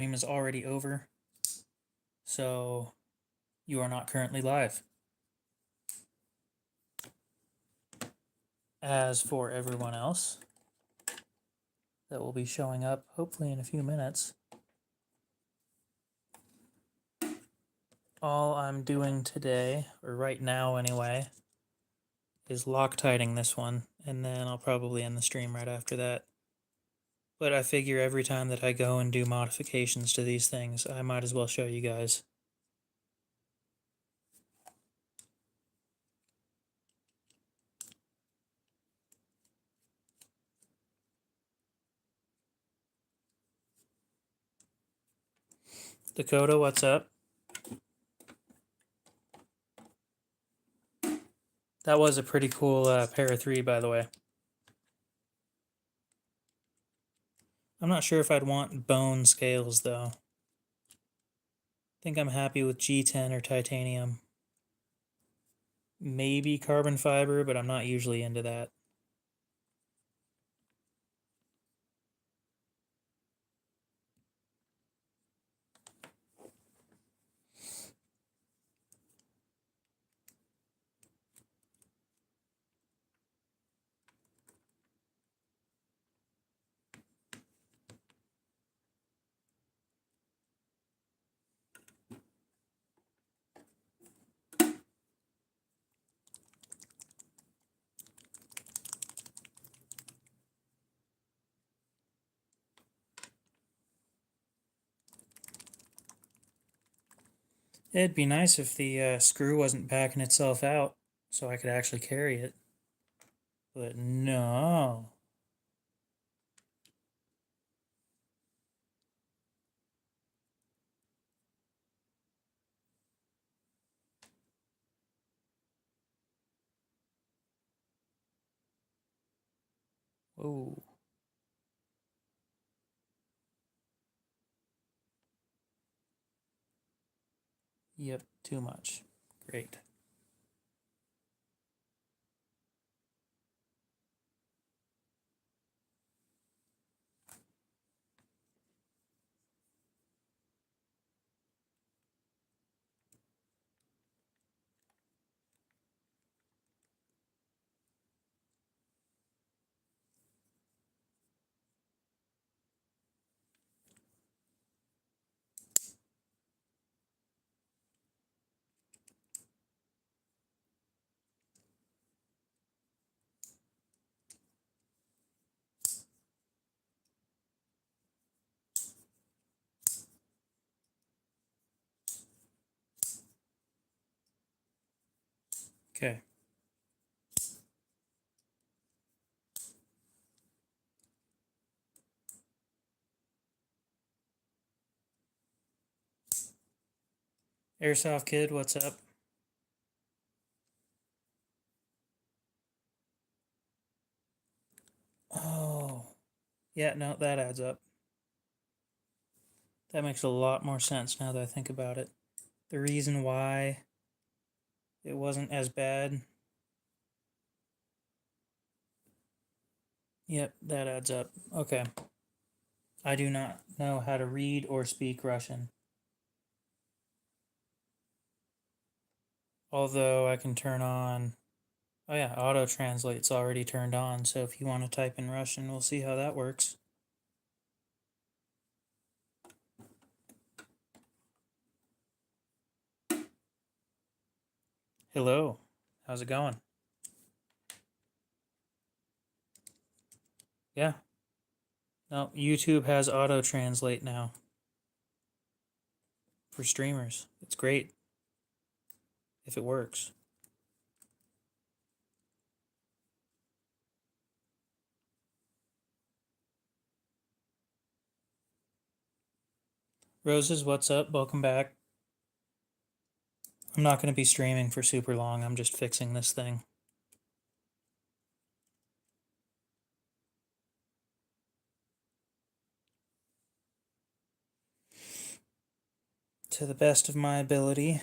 Stream is already over, so you are not currently live. As for everyone else that will be showing up hopefully in a few minutes, all I'm doing today, or right now anyway, is Loctiting this one, and then I'll probably end the stream right after that. But I figure every time that I go and do modifications to these things, I might as well show you guys. Dakota, what's up? That was a pretty cool pair of 3, by the way. I'm not sure if I'd want bone scales, though. I think I'm happy with G10 or titanium. Maybe carbon fiber, but I'm not usually into that. It'd be nice if the screw wasn't backing itself out so I could actually carry it. But no. Whoa. Yep, too much. Great. Okay. Airsoft Kid, what's up? Oh. Yeah, no, that adds up. That makes a lot more sense now that I think about it. The reason why it wasn't as bad. Yep, that adds up. Okay. I do not know how to read or speak Russian. Although I can turn on... Oh yeah, auto translate's already turned on, so if you want to type in Russian, we'll see how that works. Hello, how's it going? Yeah. No, YouTube has auto translate now for streamers. It's great if it works. Roses, what's up? Welcome back. I'm not going to be streaming for super long. I'm just fixing this thing. To the best of my ability.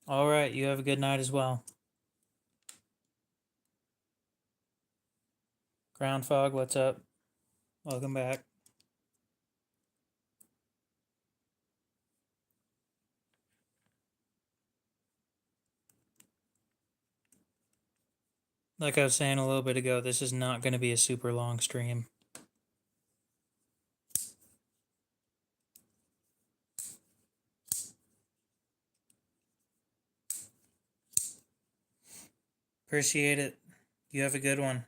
All right, you have a good night as well. Ground Fog, what's up? Welcome back. Like I was saying a little bit ago, this is not going to be a super long stream. Appreciate it. You have a good one.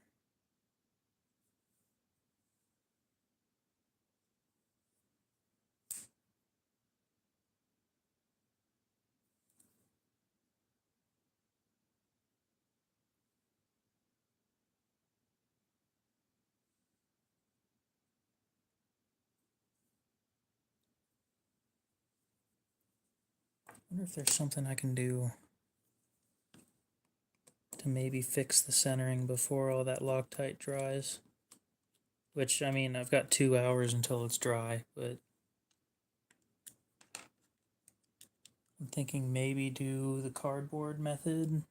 I wonder if there's something I can do to maybe fix the centering before all that Loctite dries. Which, I mean, I've got 2 hours until it's dry, but I'm thinking maybe do the cardboard method.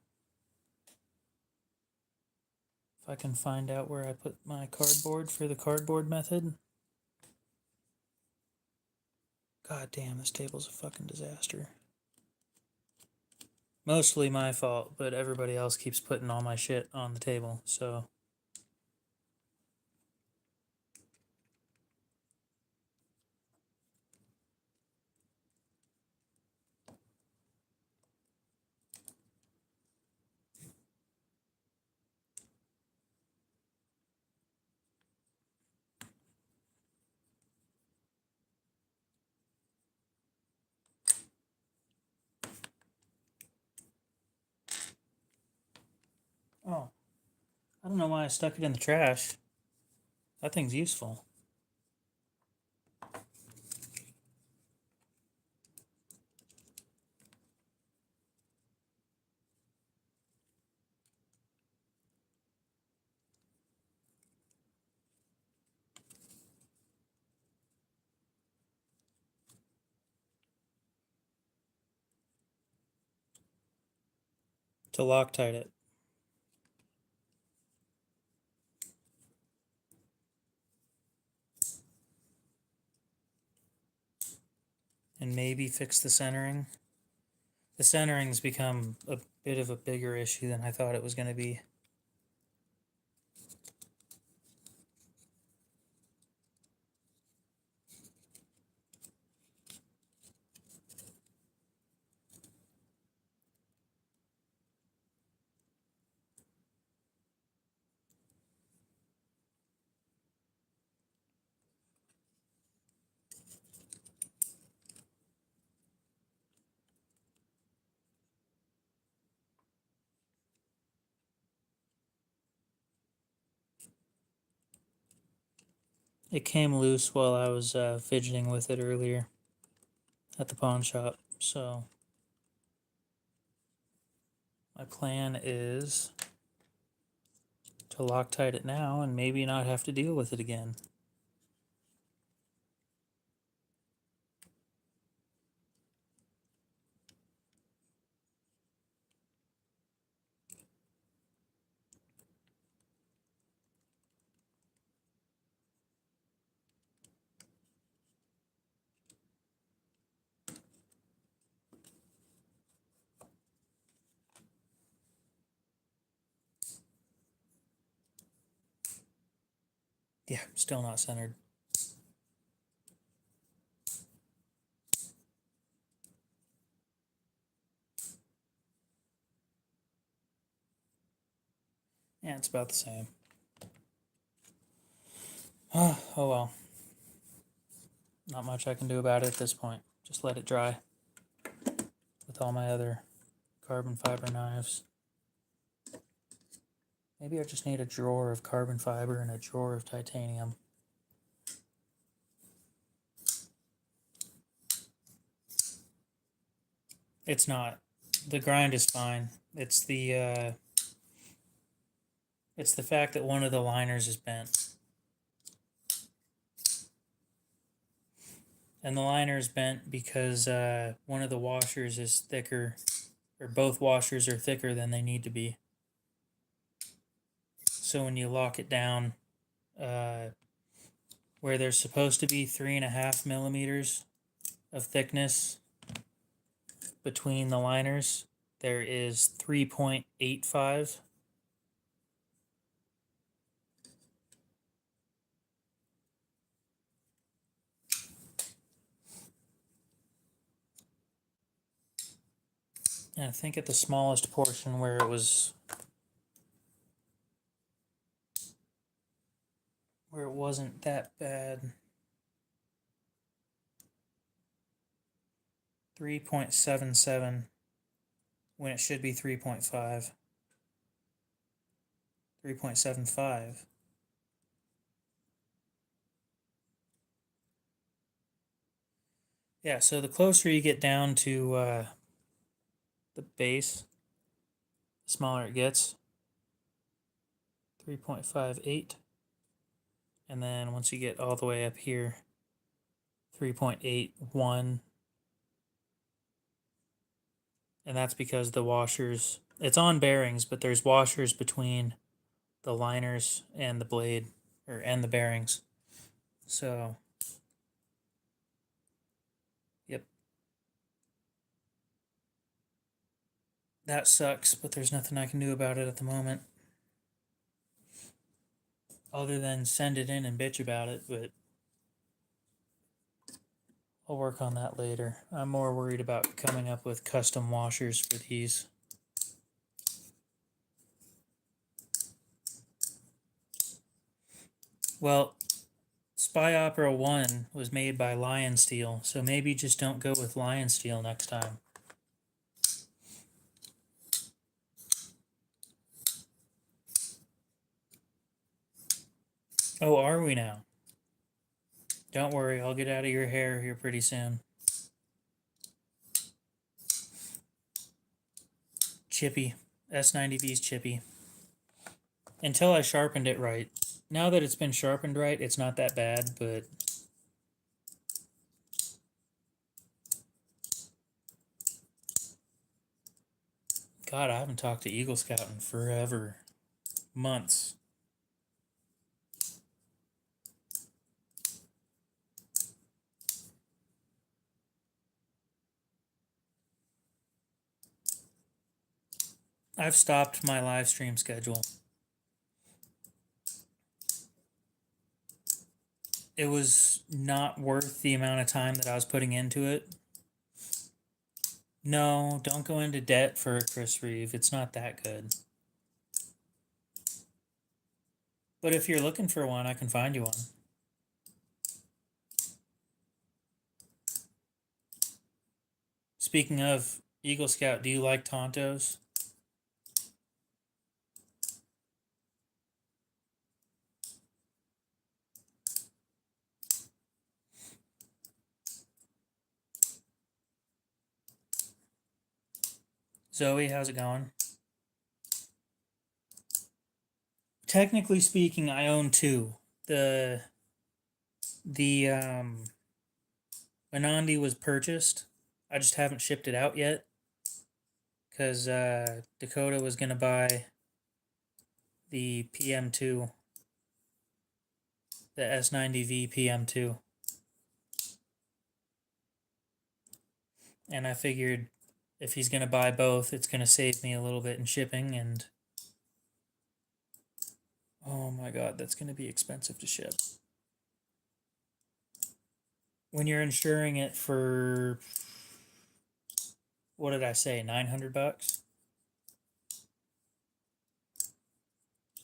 If I can find out where I put my cardboard for the cardboard method. God damn, this table's a fucking disaster. Mostly my fault, but everybody else keeps putting all my shit on the table, so. Oh, I don't know why I stuck it in the trash. That thing's useful. To Loctite it. And maybe fix the centering. The centering's become a bit of a bigger issue than I thought it was going to be. It came loose while I was fidgeting with it earlier at the pawn shop, so my plan is to Loctite it now and maybe not have to deal with it again. Yeah, still not centered. Yeah, it's about the same. Oh well. Not much I can do about it at this point. Just let it dry with all my other carbon fiber knives. Maybe I just need a drawer of carbon fiber and a drawer of titanium. It's not. The grind is fine. It's the fact that one of the liners is bent. And the liner is bent because one of the washers is thicker, or both washers are thicker than they need to be. So when you lock it down, where there's supposed to be 3.5 millimeters of thickness between the liners, there is 3.85. And I think at the smallest portion where it wasn't that bad, 3.77 when it should be 3.5. 3.75. Yeah, so the closer you get down to the base, the smaller it gets. 3.58. And then once you get all the way up here, 3.81. And that's because the washers, it's on bearings, but there's washers between the liners and the blade, and the bearings. So, yep. That sucks, but there's nothing I can do about it at the moment. Other than send it in and bitch about it, but I'll work on that later. I'm more worried about coming up with custom washers for these. Well, Spy Opera 1 was made by Lion Steel, so maybe just don't go with Lion Steel next time. Oh, are we now? Don't worry, I'll get out of your hair here pretty soon. Chippy. S90V's chippy. Until I sharpened it right. Now that it's been sharpened right, it's not that bad, but... God, I haven't talked to Eagle Scout in forever. Months. I've stopped my live stream schedule. It was not worth the amount of time that I was putting into it. No, don't go into debt for a Chris Reeve. It's not that good. But if you're looking for one, I can find you one. Speaking of Eagle Scout, do you like Tontos? Zoe, how's it going? Technically speaking, I own two. The Menandi was purchased. I just haven't shipped it out yet because Dakota was gonna buy the PM2, the S90V PM2, and I figured if he's gonna buy both, it's gonna save me a little bit in shipping. And oh my god, that's gonna be expensive to ship. When you're insuring it for, what did I say, $900?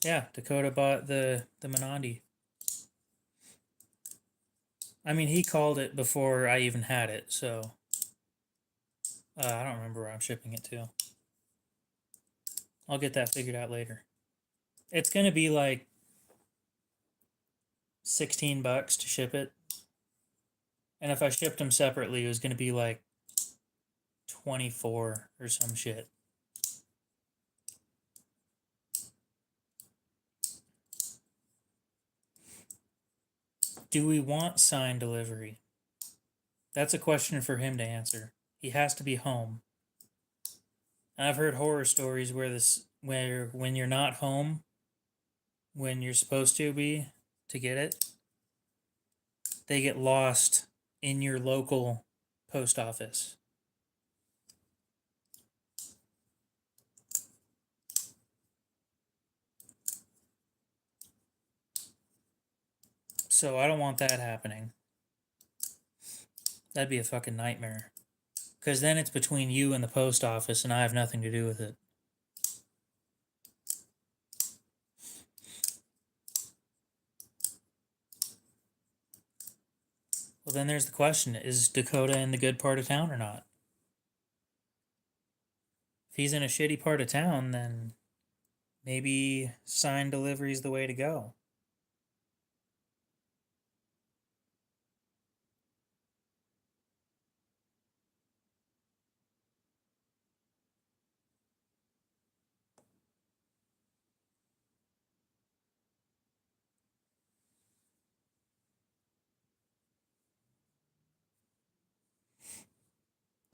Yeah, Dakota bought the Menandi. I mean, he called it before I even had it, so I don't remember where I'm shipping it to. I'll get that figured out later. It's gonna be like $16 to ship it, and if I shipped them separately, it was gonna be like 24 or some shit. Do we want sign delivery? That's a question for him to answer. He has to be home. And I've heard horror stories where when you're not home when you're supposed to be, to get it, they get lost in your local post office. So I don't want that happening. That'd be a fucking nightmare. Because then it's between you and the post office, and I have nothing to do with it. Well, then there's the question, is Dakota in the good part of town or not? If he's in a shitty part of town, then maybe sign delivery is the way to go.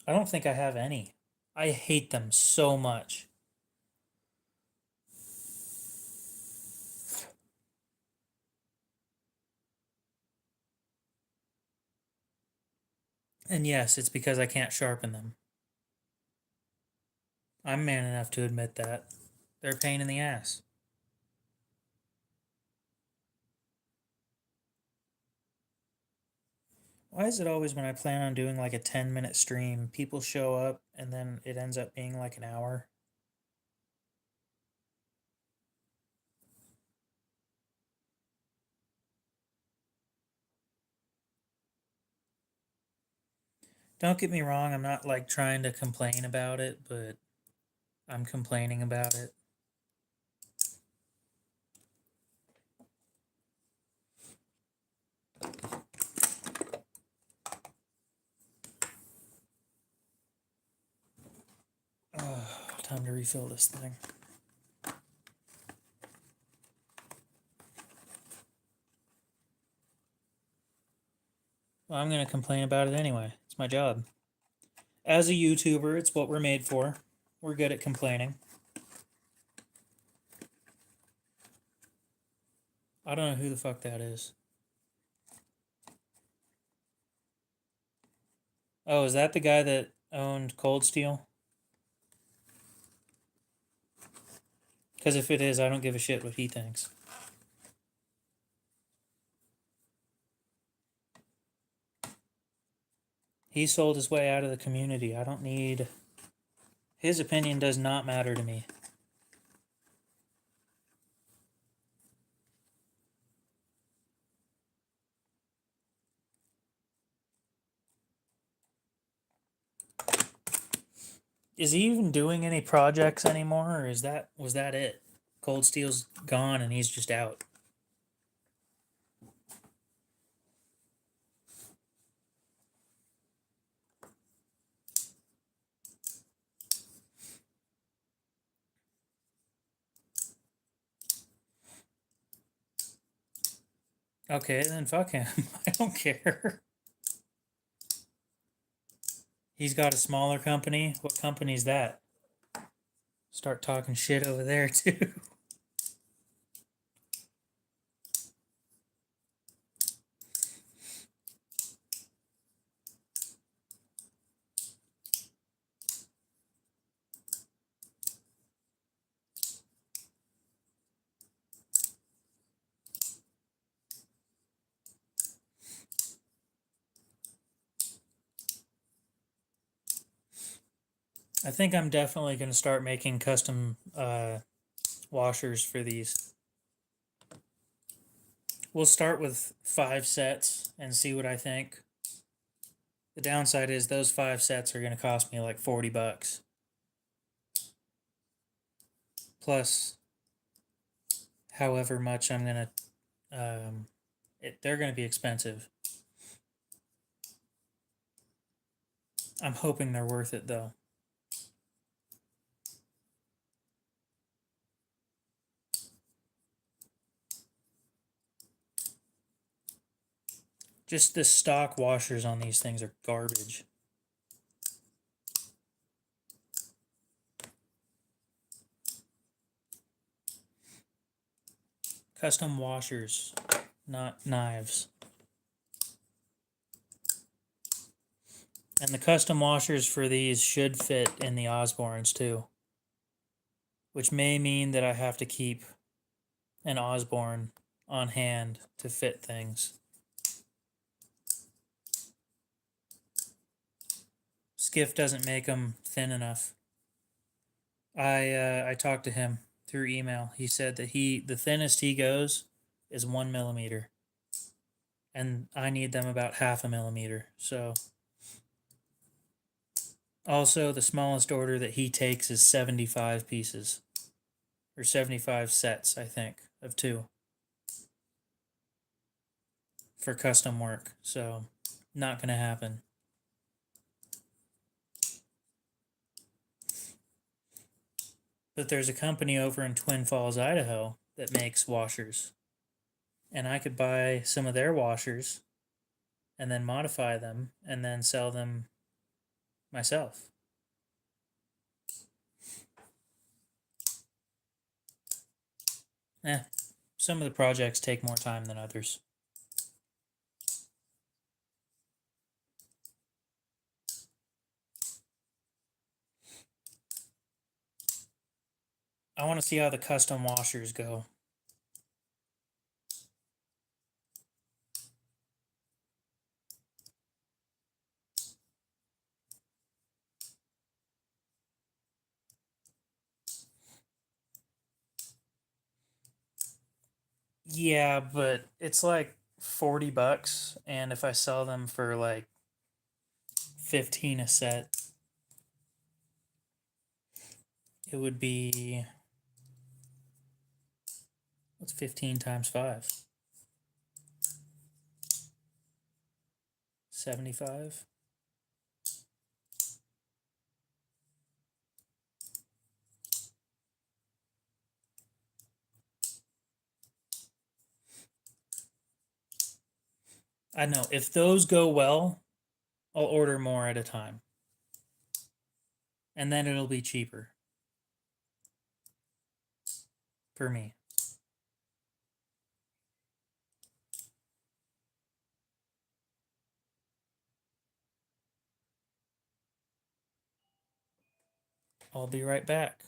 I don't think I have any. I hate them so much. And yes, it's because I can't sharpen them. I'm man enough to admit that. They're a pain in the ass. Why is it always when I plan on doing like a 10-minute stream, people show up and then it ends up being like an hour? Don't get me wrong, I'm not like trying to complain about it, but I'm complaining about it. Time to refill this thing. Well, I'm going to complain about it anyway. It's my job. As a YouTuber, it's what we're made for. We're good at complaining. I don't know who the fuck that is. Oh, is that the guy that owned Cold Steel? Because if it is, I don't give a shit what he thinks. He sold his way out of the community. I don't need... His opinion does not matter to me. Is he even doing any projects anymore, or was that it? Cold Steel's gone and he's just out. Okay, then fuck him. I don't care. He's got a smaller company. What company's that? Start talking shit over there too. I think I'm definitely going to start making custom washers for these. We'll start with 5 sets and see what I think. The downside is those 5 sets are going to cost me like $40. Plus, however much I'm going to... they're going to be expensive. I'm hoping they're worth it though. Just the stock washers on these things are garbage. Custom washers. not knives. And the custom washers for these should fit in the Osbornes too, which may mean that I have to keep an Osborne on hand to fit things. Skiff doesn't make them thin enough. I talked to him through email. He said that the thinnest he goes is 1 millimeter, and I need them about 0.5 millimeter. So also the smallest order that he takes is 75 pieces, or 75 sets, I think, of 2 for custom work. So not gonna happen. But there's a company over in Twin Falls, Idaho that makes washers. And I could buy some of their washers and then modify them and then sell them myself. Some of the projects take more time than others. I want to see how the custom washers go. Yeah, but it's like 40 bucks, and if I sell them for like 15 a set, it would be, what's 15 times 5? 75? I know, if those go well, I'll order more at a time. And then it'll be cheaper for me. I'll be right back.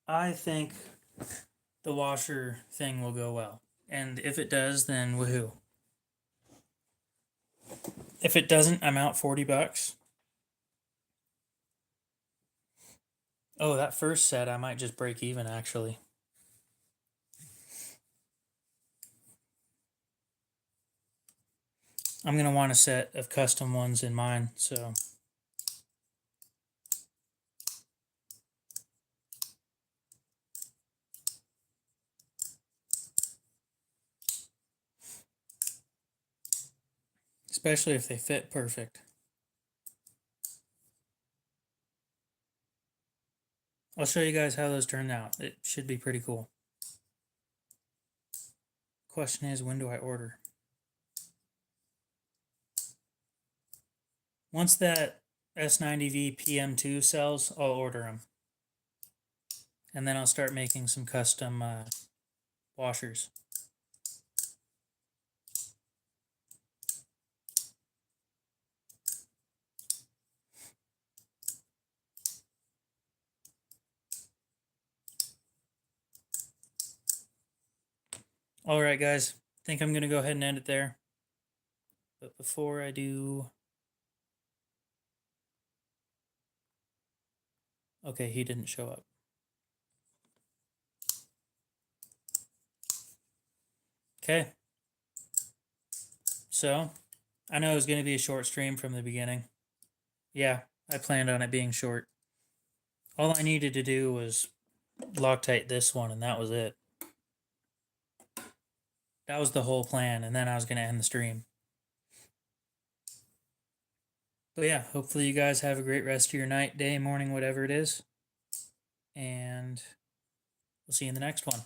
I think the washer thing will go well. And if it does, then woohoo. If it doesn't, I'm out 40 bucks. Oh, that first set, I might just break even actually. I'm going to want a set of custom ones in mine, so. Especially if they fit perfect. I'll show you guys how those turned out. It should be pretty cool. Question is, when do I order? Once that S90V PM2 sells, I'll order them. And then I'll start making some custom washers. All right, guys. I think I'm going to go ahead and end it there. But before I do, Okay, he didn't show up. Okay. So, I know it was going to be a short stream from the beginning. Yeah, I planned on it being short. All I needed to do was Loctite this one, and that was it. That was the whole plan, and then I was going to end the stream. But yeah, hopefully you guys have a great rest of your night, day, morning, whatever it is. And we'll see you in the next one.